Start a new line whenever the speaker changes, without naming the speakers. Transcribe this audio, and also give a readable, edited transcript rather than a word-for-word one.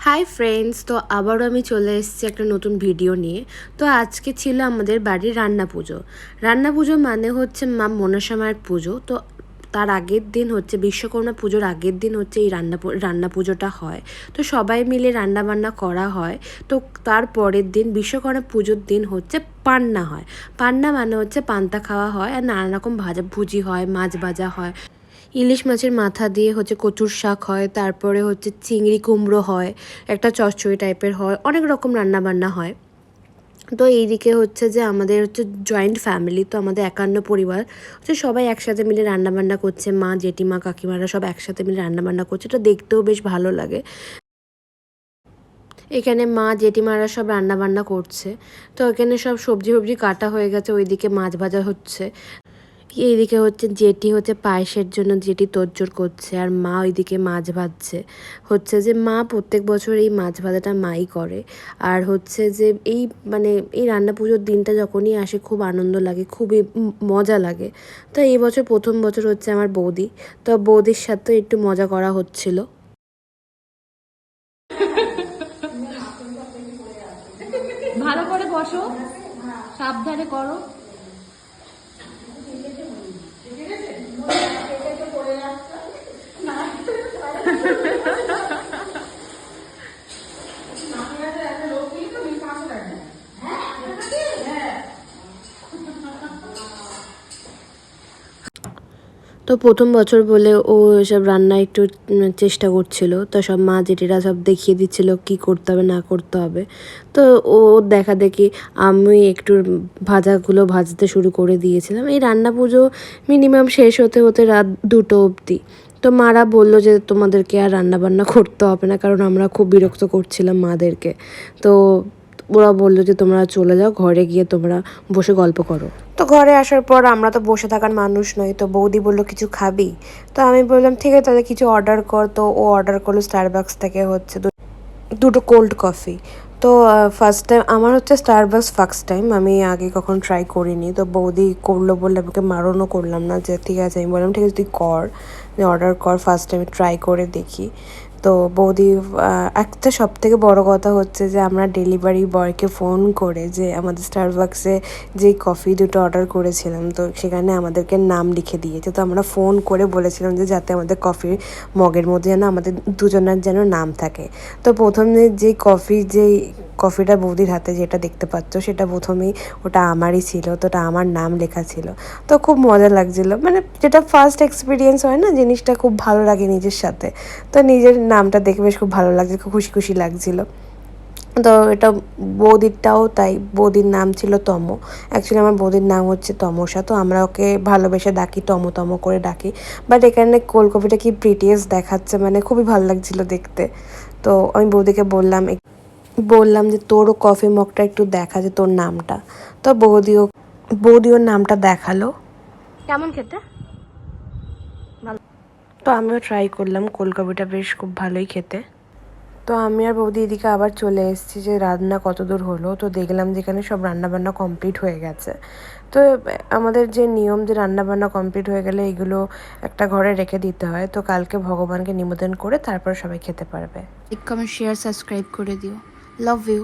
Hi friends, তো আবারও আমি চলে এসেছি একটা নতুন ভিডিও নিয়ে। তো আজকে ছিল আমাদের বাড়ির রান্না পুজো। রান্না পুজো মানে হচ্ছে মা মনসা মায়ের পুজো। তো তার আগের দিন হচ্ছে বিশ্বকর্মা পুজোর আগের দিন হচ্ছে এই রান্না পুজোটা হয়। তো সবাই মিলে রান্না বান্না করা হয়। তো তার পরের দিন বিশ্বকর্মা পুজোর দিন হচ্ছে পান্না হয়। পান্না মানে হচ্ছে পান্তা খাওয়া হয় আর নানা রকম ভুজি হয়, মাছ ভাজা হয়, ইলিশ মাছের মাথা দিয়ে হচ্ছে কচুর শাক হয়, তারপরে হচ্ছে চিংড়ি কুমড়ো হয়, একটা চচ্চড়ি টাইপের হয়, অনেক রকম রান্নাবান্না হয়। তো এইদিকে হচ্ছে যে আমাদের হচ্ছে জয়েন্ট ফ্যামিলি, তো আমাদের 51 পরিবার হচ্ছে, সবাই একসাথে মিলে রান্নাবান্না করছে, মা জেঠিমা কাকিমারা সব একসাথে মিলে রান্নাবান্না করছে। এটা দেখতেও বেশ ভালো লাগে। এখানে মা জেঠিমারা সব রান্নাবান্না করছে। তো এখানে সব সবজি ফবজি কাটা হয়ে গেছে, ওইদিকে মাছ ভাজা হচ্ছে। এইদিকে হচ্ছে জেঠি হচ্ছে পায়েসের জন্য জেঠি তোড়জোড় করছে, আর মা ওইদিকে মাছ ভাজছে। হচ্ছে যে মা প্রত্যেক বছর এই মাছ ভাজাটা মাই করে। আর হচ্ছে যে এই মানে এই রান্না পুজোর দিনটা যখনই আসে খুব আনন্দ লাগে, খুবই মজা লাগে। তো এই বছর প্রথম বছর হচ্ছে আমার বৌদি, তো বৌদির সাথে একটু মজা করা হচ্ছিল।
ভালো করে বসো, সাবধানে করো।
তো প্রথম বছর বলে ও এসব রান্না একটু চেষ্টা করছিল। তো সব মা জেঠিরা সব দেখিয়ে দিচ্ছিল কি করতে হবে না করতে হবে। তো ও দেখা দেখি আমি একটু ভাজাগুলো ভাজতে শুরু করে দিয়েছিলাম। এই রান্না পুজো মিনিমাম শেষ হতে হতে রাত 2টো অবধি। তো মারা বললো যে তোমাদেরকে আর রান্না বান্না করতে হবে না, কারণ আমরা খুব বিরক্ত করছিলাম মাদেরকে। তো ওরা বললো যে তোমরা চলে যাও, ঘরে গিয়ে তোমরা বসে গল্প করো। তো ঘরে আসার পর আমরা তো বসে থাকার মানুষ নই, তো বৌদি বললো কিছু খাবি? তো আমি বললাম ঠিক আছে তাহলে কিছু অর্ডার কর। তো ও অর্ডার করলো স্টারবাক্স থেকে হচ্ছে দুটো কোল্ড কফি। তো ফার্স্ট টাইম আমার হচ্ছে স্টারবাক্স, ফার্স্ট টাইম, আমি আগে কখন ট্রাই করিনি। তো বৌদি করলো বললে আমাকে মারণও করলাম না, যে ঠিক আছে। আমি বললাম ঠিক আছে তুই কর, অর্ডার কর, ফার্স্ট টাইম ট্রাই করে দেখি। তো বৌদি একটা সবথেকে বড় কথা হচ্ছে যে আমরা ডেলিভারি বয়কে ফোন করে যে আমাদের স্টারবাক্সে যেই কফি দুটো অর্ডার করেছিলাম, তো সেখানে আমাদেরকে নাম লিখে দিয়েছে। তো আমরা ফোন করে বলেছিলাম যে যাতে আমাদের কফির মগের মধ্যে যেন আমাদের দুজনের যেন নাম থাকে। তো প্রথমে যেই কফিটা বৌদির হাতে যেটা দেখতে পাচ্ছ সেটা প্রথমেই ওটা আমারই ছিল, তো ওটা আমার নাম লেখা ছিল। তো খুব মজা লাগছিলো, মানে যেটা ফার্স্ট এক্সপিরিয়েন্স হয় না, জিনিসটা খুব ভালো লাগে নিজের সাথে। তো নিজের নামটা দেখে বেশ খুব ভালো লাগছে, খুব খুশি খুশি লাগছিলো। তো এটা বৌদিরটাও তাই, বৌদির নাম ছিল তম। অ্যাকচুয়ালি আমার বৌদির নাম হচ্ছে তমসা, তো আমরা ওকে ভালোবেসে ডাকি, তম তম করে ডাকি। বাট এখানে কোল্ড কফিটা কি প্রিটিয়েস দেখাচ্ছে, মানে খুবই ভালো লাগছিলো দেখতে। তো আমি বৌদিকে বললাম যে তোরও কফি মগটা একটু দেখা, যে তোর নামটা। তো বৌদি ওর নামটা দেখালো। কেমন খেতে? ভালো। তো আমিও ট্রাই করলাম, কোল্ড কফিটা বেশ খুব ভালোই খেতে। তো আমি আর বৌদি এদিকে আবার চলে এসেছি যে রান্না কত দূর হলো। তো দেখলাম যে এখানে সব রান্নাবান্না কমপ্লিট হয়ে গেছে। তো আমাদের যে নিয়ম, যে রান্নাবান্না কমপ্লিট হয়ে গেলে এগুলো একটা ঘরে রেখে দিতে হয়। তো কালকে ভগবানকে নিবেদন করে তারপর সবাই খেতে পারবে।
লাইক কমেন্ট শেয়ার সাবস্ক্রাইব করে দিও। Love you.